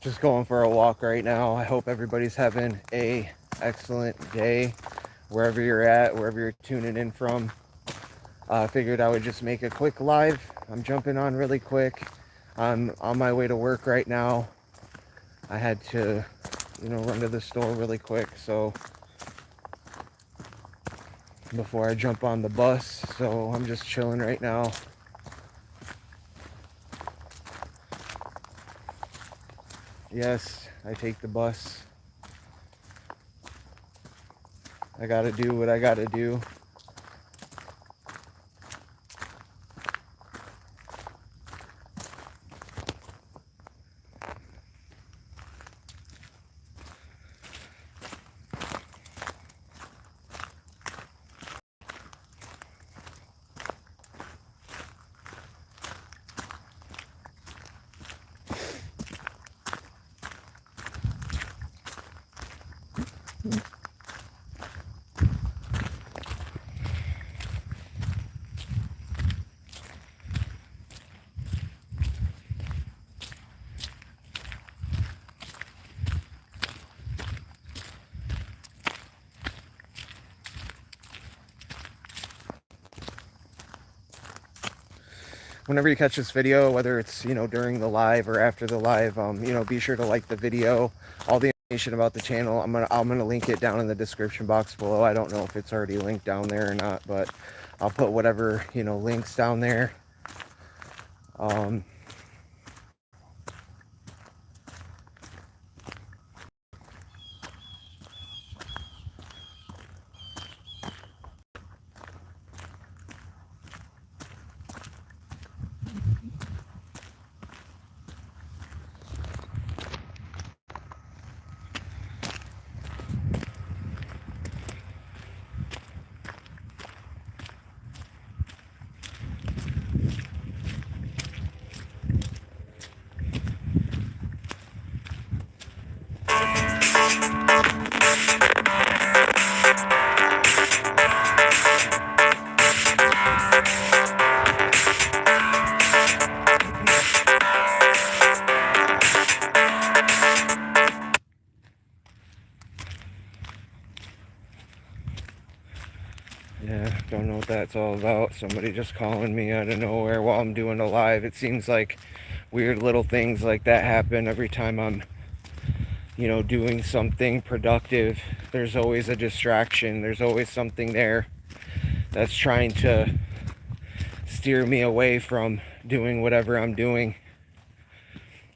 Just going for a walk right now. I hope everybody's having a excellent day wherever you're at, wherever you're tuning in from. I figured I would just make a quick live. I'm jumping on really quick. I'm on my way to work right now. I had to, run to the store really quick, so before I jump on the bus. So I'm just chilling right now. Yes, I take the bus. I gotta do what I gotta do. Whenever you catch this video, whether it's, during the live or after the live, be sure to like the video. All the information about the channel, I'm gonna link it down in the description box below. I don't know if it's already linked down there or not, but I'll put whatever, links down there. Yeah, don't know what that's all about. Somebody just calling me out of nowhere while I'm doing a live. It seems like weird little things like that happen every time I'm, doing something productive. There's always a distraction. There's always something there that's trying to steer me away from doing whatever I'm doing.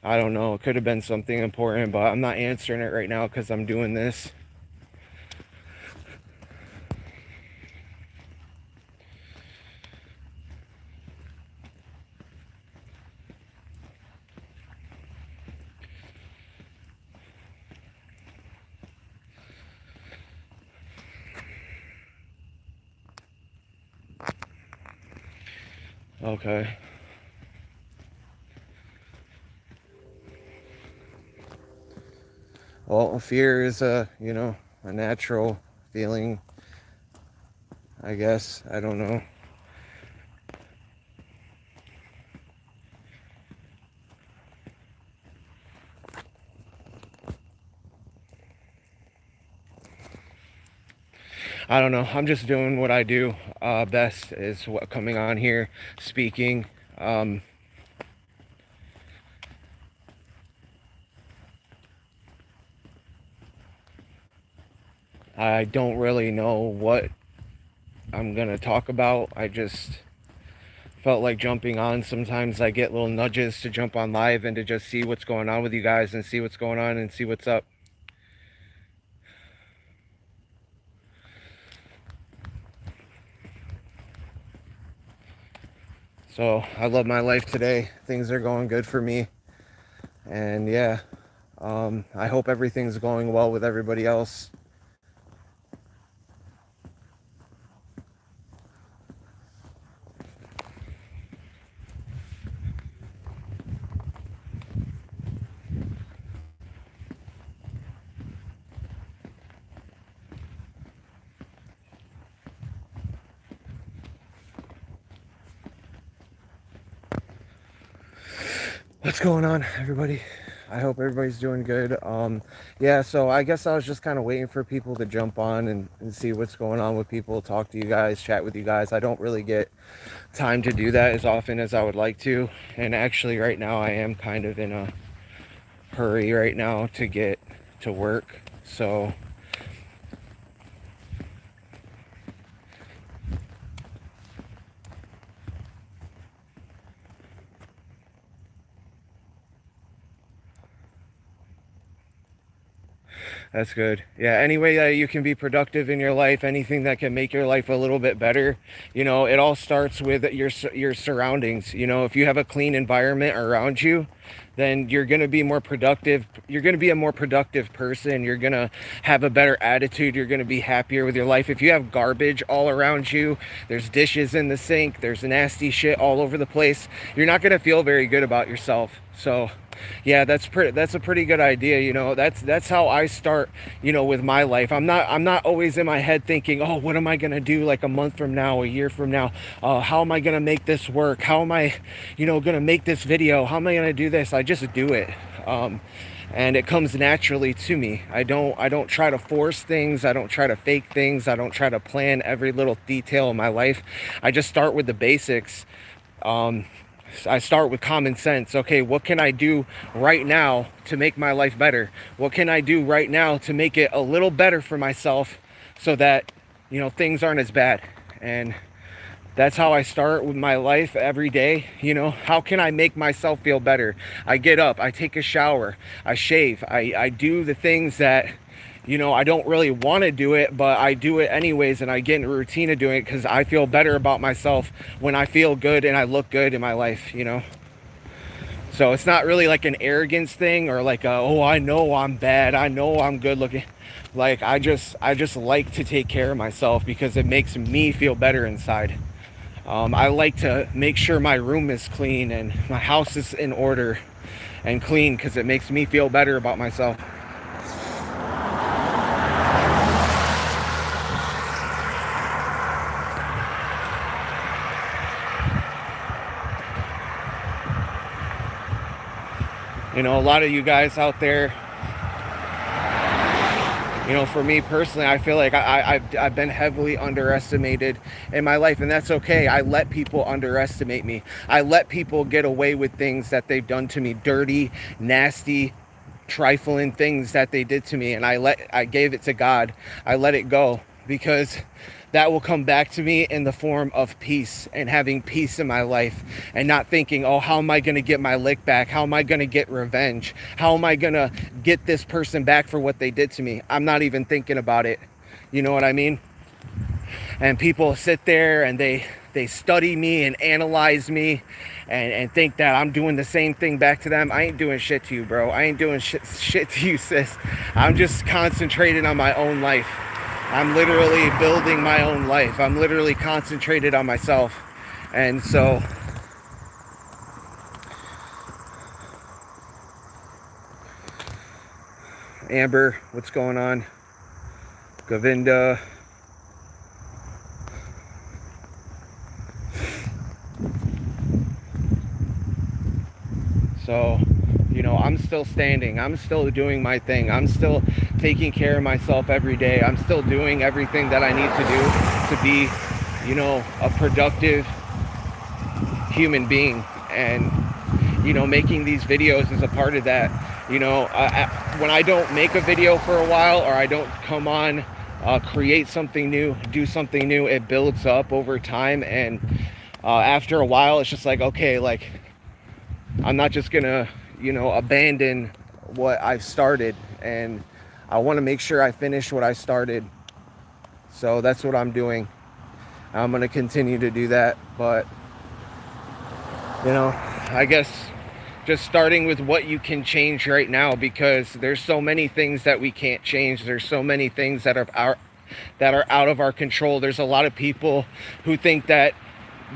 I don't know. It could have been something important, but I'm not answering it right now because I'm doing this. Okay. Well, fear is a natural feeling, I guess. I don't know. I don't know. I'm just doing what I do best, is what coming on here, speaking. I don't really know what I'm going to talk about. I just felt like jumping on. Sometimes I get little nudges to jump on live and to just see what's going on with you guys and see what's going on and see what's up. So I love my life today. Things are going good for me. And yeah, I hope everything's going well with everybody else. What's going on, everybody? I hope everybody's doing good. Yeah, so I guess I was just kind of waiting for people to jump on and see what's going on with people, talk to you guys, chat with you guys. I don't really get time to do that as often as I would like to. And actually right now I am kind of in a hurry right now to get to work. So that's good. Yeah, any way that you can be productive in your life, anything that can make your life a little bit better, you know, it all starts with your surroundings. You know, if you have a clean environment around you, then you're going to be more productive. You're going to be a more productive person. You're going to have a better attitude. You're going to be happier with your life. If you have garbage all around you, there's dishes in the sink, there's nasty shit all over the place, you're not going to feel very good about yourself. So yeah, that's a pretty good idea. You know, that's how I start, you know, with my life. I'm not always in my head thinking, oh, what am I gonna do like a month from now, a year from now? How am I gonna make this work? How am I, you know, gonna make this video? How am I gonna do this? I just do it. And it comes naturally to me. I don't try to force things. I don't try to fake things. I don't try to plan every little detail of my life. I just start with the basics. I start with common sense. Okay, what can I do right now to make my life better? What can I do right now to make it a little better for myself so that, you know, things aren't as bad? And that's how I start with my life every day. You know, how can I make myself feel better? I get up, I take a shower, I shave, I do the things that, you know, I don't really want to do it, but I do it anyways, and I get in a routine of doing it because I feel better about myself when I feel good and I look good in my life, you know. So it's not really like an arrogance thing or like oh, I know I'm bad, I know I'm good looking. Like I just like to take care of myself because it makes me feel better inside. I like to make sure my room is clean and my house is in order and clean because it makes me feel better about myself. You know, a lot of you guys out there, you know, for me personally, I feel like I've been heavily underestimated in my life, and that's okay. I let people underestimate me. I let people get away with things that they've done to me, dirty, nasty, trifling things that they did to me, and I gave it to God. I let it go because that will come back to me in the form of peace and having peace in my life and not thinking, oh, how am I going to get my lick back? How am I going to get revenge? How am I going to get this person back for what they did to me? I'm not even thinking about it. You know what I mean? And people sit there and they study me and analyze me and think that I'm doing the same thing back to them. I ain't doing shit to you, bro. I ain't doing shit to you, sis. I'm just concentrated on my own life. I'm literally building my own life. I'm literally concentrated on myself. And so Amber, what's going on? Govinda. So, you know, I'm still standing. I'm still doing my thing. I'm still taking care of myself every day. I'm still doing everything that I need to do to be, you know, a productive human being. And, you know, making these videos is a part of that. You know, when I don't make a video for a while or I don't come on, create something new, do something new, it builds up over time. And after a while, it's just like, okay, like, I'm not just gonna, you know, abandon what I've started, and I want to make sure I finish what I started. So that's what I'm doing. I'm gonna continue to do that, but you know, I guess just starting with what you can change right now, because there's so many things that we can't change. There's so many things that are out of our control. There's a lot of people who think that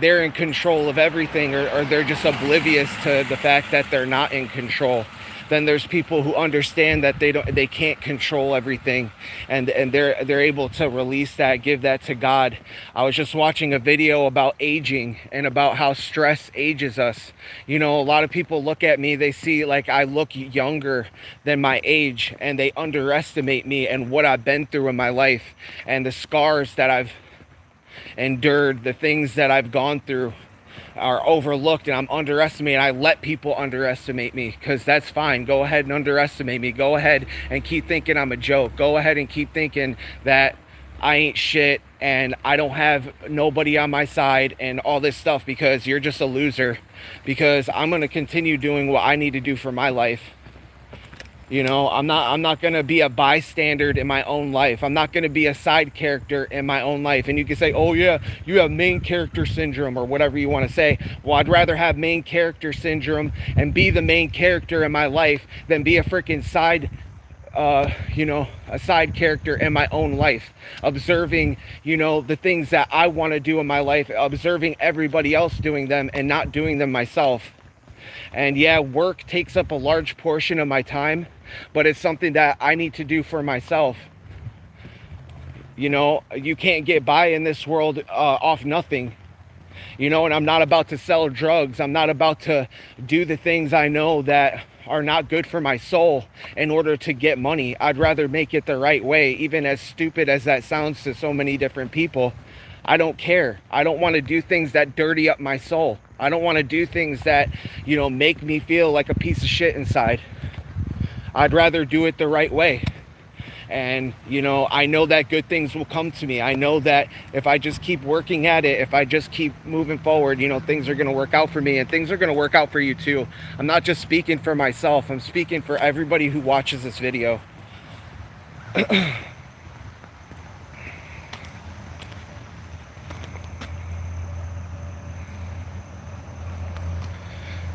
they're in control of everything, or they're just oblivious to the fact that they're not in control. Then there's people who understand that they can't control everything, and they're able to release that, give that to God. I was just watching a video about aging and about how stress ages us. You know, a lot of people look at me, they see like I look younger than my age, and they underestimate me and what I've been through in my life and the scars that I've endured, the things that I've gone through are overlooked, and I'm underestimated. I let people underestimate me, because that's fine. Go ahead and underestimate me. Go ahead and keep thinking I'm a joke. Go ahead and keep thinking that I ain't shit and I don't have nobody on my side and all this stuff, because you're just a loser. Because I'm going to continue doing what I need to do for my life. You know, I'm not going to be a bystander in my own life. I'm not going to be a side character in my own life. And you can say, oh yeah, you have main character syndrome or whatever you want to say. Well, I'd rather have main character syndrome and be the main character in my life than be a freaking side, you know, a side character in my own life, observing, you know, the things that I want to do in my life, observing everybody else doing them and not doing them myself. And yeah, work takes up a large portion of my time, but it's something that I need to do for myself. You know, you can't get by in this world off nothing. You know, and I'm not about to sell drugs. I'm not about to do the things I know that are not good for my soul in order to get money. I'd rather make it the right way, even as stupid as that sounds to so many different people. I don't care. I don't want to do things that dirty up my soul. I don't want to do things that, you know, make me feel like a piece of shit inside. I'd rather do it the right way. And, you know, I know that good things will come to me. I know that if I just keep working at it, if I just keep moving forward, you know, things are going to work out for me, and things are going to work out for you too. I'm not just speaking for myself. I'm speaking for everybody who watches this video.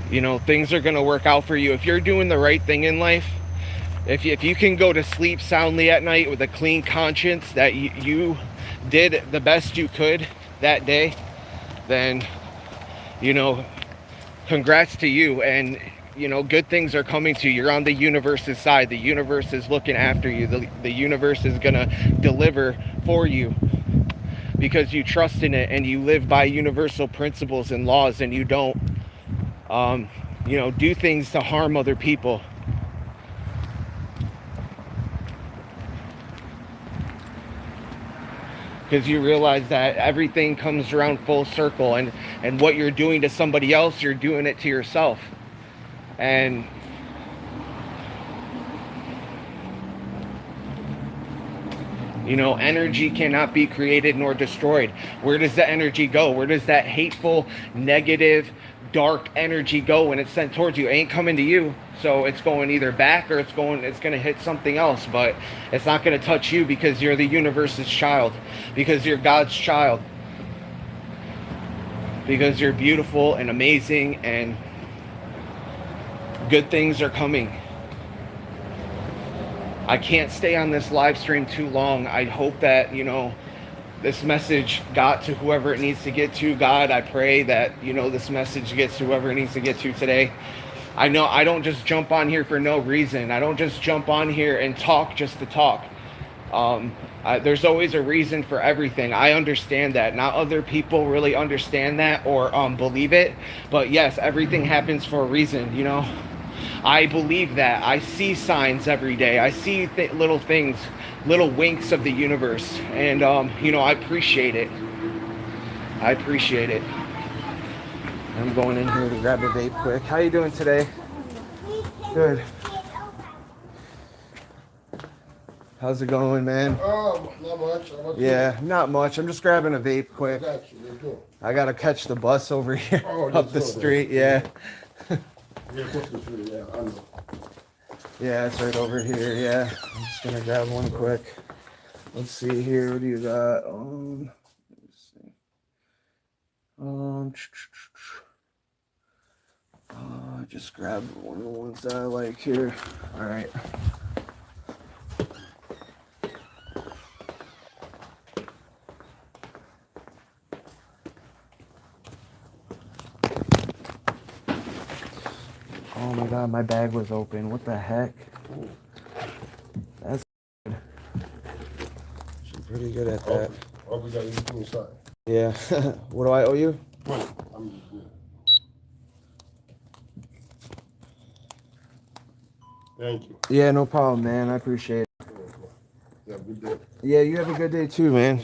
You know, things are going to work out for you. If you're doing the right thing in life, if you can go to sleep soundly at night with a clean conscience that you did the best you could that day, then, you know, congrats to you. And, you know, good things are coming to you. You're on the universe's side. The universe is looking after you. The universe is going to deliver for you, because you trust in it and you live by universal principles and laws, and you don't you know, do things to harm other people. Because you realize that everything comes around full circle, and what you're doing to somebody else, you're doing it to yourself. And you know, energy cannot be created nor destroyed. Where does the energy go? Where does that hateful, negative, dark energy go when it's sent towards you? It ain't coming to you. So it's going either back, or it's going to hit something else, but it's not going to touch you, because you're the universe's child, because you're God's child, because you're beautiful and amazing, and good things are coming. I can't stay on this live stream too long. I hope that, you know, this message got to whoever it needs to get to. God, I pray that, you know, this message gets to whoever it needs to get to today. I know I don't just jump on here for no reason. I don't just jump on here and talk just to talk. There's always a reason for everything. I understand that. Not other people really understand that or believe it. But yes, everything happens for a reason, you know. I believe that. I see signs every day. I see little things, little winks of the universe. And, you know, I appreciate it. I appreciate it. I'm going in here to grab a vape quick. How you doing today? Good. How's it going, man? Oh, not much. Yeah, not much. I'm just grabbing a vape quick. I gotta catch the bus over here up the street. Yeah. Yeah, it's right over here. Yeah, I'm just gonna grab one quick. Let's see here. What do you got? Let's see. Just grab one of the ones that I like here. All right. Oh my god, my bag was open. What the heck? That's good. She's pretty good at that. Oh, we got anything inside? Yeah. What do I owe you? Money. I'm just good. Thank you. Yeah, no problem, man. I appreciate it. You have a good day. Yeah, you have a good day too, man.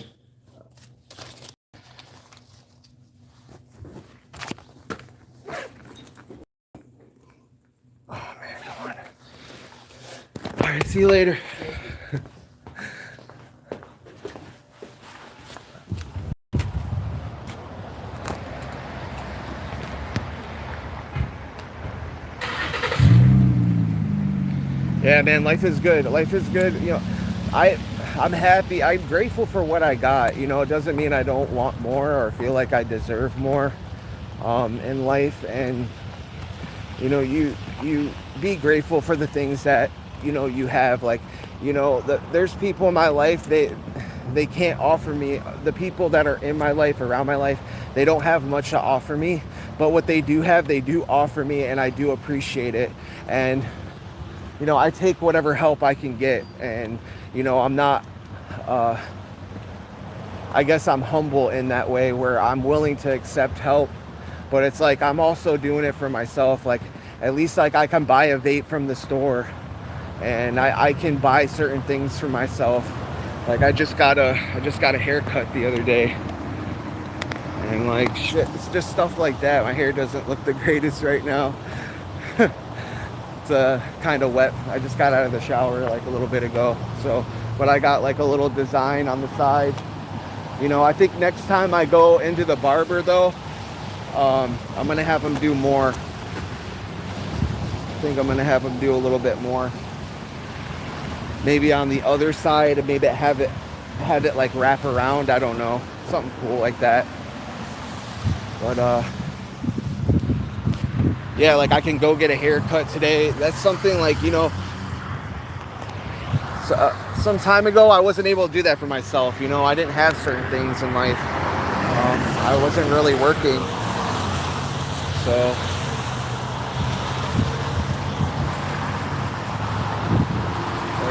Oh man, come on. All right, see you later. Yeah, man, life is good. Life is good. You know, I'm happy. I'm grateful for what I got. You know, it doesn't mean I don't want more or feel like I deserve more in life. And you know, you be grateful for the things that you know you have. Like, you know, there's people in my life, they can't offer me. The people that are in my life, around my life, they don't have much to offer me. But what they do have, they do offer me, and I do appreciate it. And you know, I take whatever help I can get, and you know, I'm not I guess I'm humble in that way where I'm willing to accept help, but it's like I'm also doing it for myself. Like, at least like I can buy a vape from the store, and I can buy certain things for myself. Like I just got a haircut the other day, and like shit, it's just stuff like that. My hair doesn't look the greatest right now. It's kind of wet. I just got out of the shower like a little bit ago. So, but I got like a little design on the side. You know, I think next time I go into the barber though, I'm gonna have him do more. I think I'm gonna have him do a little bit more. Maybe on the other side, and maybe have it like wrap around. I don't know, something cool like that. But yeah, like I can go get a haircut today. That's something like, you know, some time ago I wasn't able to do that for myself. You know, I didn't have certain things in life. I wasn't really working. So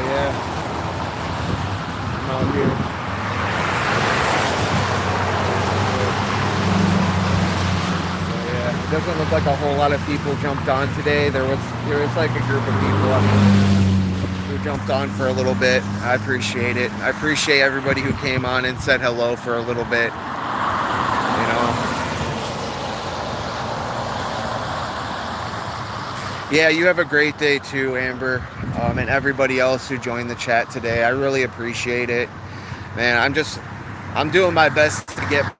yeah, I'm out here. It doesn't look like a whole lot of people jumped on today. There was like a group of people who jumped on for a little bit. I appreciate it. I appreciate everybody who came on and said hello for a little bit. You know. Yeah, you have a great day too, Amber, and everybody else who joined the chat today. I really appreciate it, man. I'm doing my best to get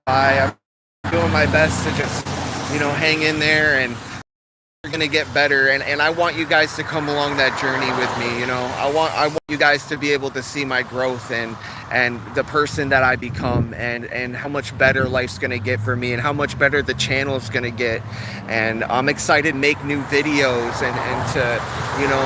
by. I'm doing my best to just, you know, hang in there, and we're gonna get better. And I want you guys to come along that journey with me. You know, I want you guys to be able to see my growth and the person that I become, and how much better life's gonna get for me, and how much better the channel's gonna get. And I'm excited to make new videos and to, you know,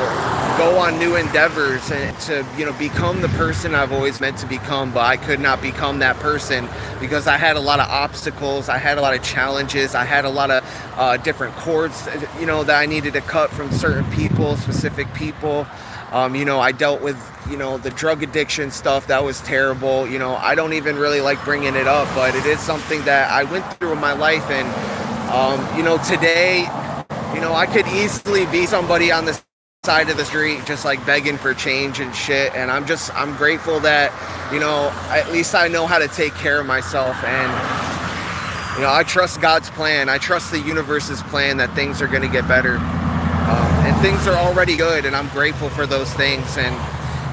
go on new endeavors, and to, you know, become the person I've always meant to become. But I could not become that person because I had a lot of obstacles, I had a lot of challenges, I had a lot of different cords, you know, that I needed to cut from certain people, specific people. You know, I dealt with, you know, the drug addiction stuff. That was terrible. You know, I don't even really like bringing it up, but it is something that I went through in my life. And, you know, today, you know, I could easily be somebody on the side of the street just like begging for change and shit. And I'm grateful that, you know, at least I know how to take care of myself. And, you know, I trust God's plan. I trust the universe's plan that things are going to get better. And things are already good, and I'm grateful for those things. And,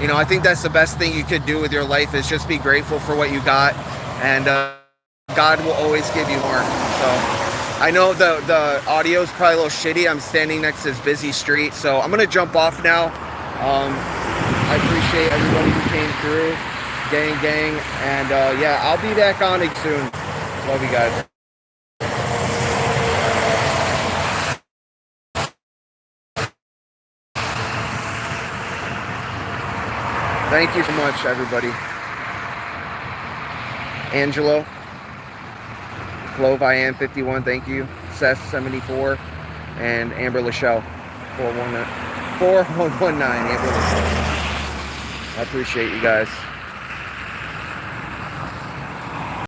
you know, I think that's the best thing you could do with your life, is just be grateful for what you got, and God will always give you more. So I know the audio is probably a little shitty. I'm standing next to this busy street, so I'm gonna jump off now. I appreciate everybody who came through, gang, and yeah, I'll be back on it soon. Love you guys. Thank you so much, everybody. Angelo, Flo Vian 51, thank you. Seth 74, and Amber Lachelle, 4119 Amber Lachelle. I appreciate you guys.